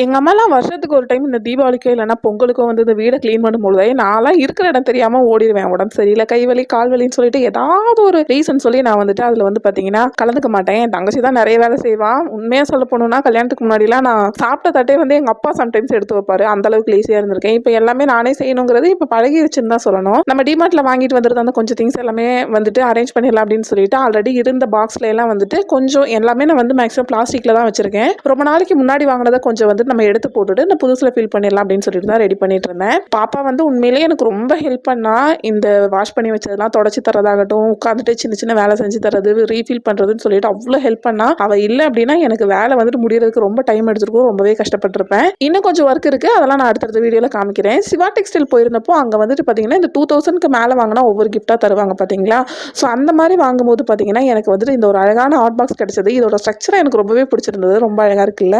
எங்க அம்மாலாம் வருஷத்துக்கு ஒரு டைம் இந்த தீபாவளிக்கோ இல்லைன்னா பொங்கலுக்கோ வந்து இந்த வீடை க்ளீன் பண்ணும்பொழுது நான்லாம் இருக்கிற இடம் தெரியாம ஓடிடுவேன். உடம்பு சரியில்லை, கை வலி, கால் வலின்னு சொல்லிட்டு ஏதாவது ஒரு ரீசன் சொல்லி நான் வந்துட்டு அதில் வந்து பார்த்தீங்கன்னா கலந்துக்க மாட்டேன். என் தங்கச்சி தான் நிறைய வேலை செய்வா. உண்மையாக சொல்ல போகணும்னா கல்யாணத்துக்கு முன்னாடிலாம் நான் சாப்பிட்ட தட்டே வந்து எங்கள் அப்பா சம்டைம்ஸ் எடுத்து வைப்பாரு. அந்த அளவுக்கு ஈஸியாக இருந்திருக்கேன். இப்போ எல்லாமே நானே செய்யணுங்கிறது இப்போ பழகிருச்சுன்னு தான் சொல்லணும். நம்ம டிமார்ட்ல வாங்கிட்டு வந்துருந்த அந்த கொஞ்சம் திங்ஸ் எல்லாமே வந்துட்டு அரேஞ்ச் பண்ணிடலாம் அப்படின்னு சொல்லிட்டு ஆல்ரெடி இருந்த பாக்ஸ்ல எல்லாம் வந்துட்டு கொஞ்சம் எல்லாமே நான் வந்து மேக்ஸிமம் பிளாஸ்டிக்ல தான் வச்சிருக்கேன். ரொம்ப நாளைக்கு முன்னாடி வாங்கினதை கொஞ்சம் வந்து நம்ம எடுத்து போட்டுட்டு இந்த புதுசுல ஃபில் பண்ணிடலாம் அப்படின்னு சொல்லிட்டு தான் ரெடி பண்ணிட்டு இருந்தேன். பாப்பா வந்து உண்மையிலேயே எனக்கு ரொம்ப ஹெல்ப் பண்ணா. இந்த வாஷ் பண்ணி வச்சதெல்லாம் தொடச்சி தரதாகட்டும், உட்காந்துட்டு சின்ன சின்ன வேலை செஞ்சு தரது, ரீஃபில் பண்றதுன்னு சொல்லிட்டு அவ்வளோ ஹெல்ப் பண்ணா. அவ இல்லை அப்படின்னா எனக்கு வேலை வந்துட்டு முடியறதுக்கு ரொம்ப டைம் எடுத்துருக்கும். ரொம்பவே கஷ்டப்பட்டிருப்பேன். இன்னும் கொஞ்சம் ஒர்க் இருக்கு, அதெல்லாம் நான் அடுத்தடுத்த வீடியோல காமிக்கிறேன். சிவா டெக்ஸ்டைல் போயிருந்தப்போ அங்க வந்துட்டு பாத்தீங்கன்னா இந்த 2000க்கு மேல வாங்கினா ஒவ்வொரு கிஃப்டா தருவாங்க பாத்தீங்களா. ஸோ அந்த மாதிரி வாங்கும்போது பாத்தீங்கன்னா எனக்கு வந்துட்டு இந்த ஒரு அழகான ஹாட் பாக்ஸ் கிடைச்சது. இதோட ஸ்ட்ரக்சர் எனக்கு ரொம்பவே பிடிச்சிருந்தது. ரொம்ப அழகா இருக்குல்ல.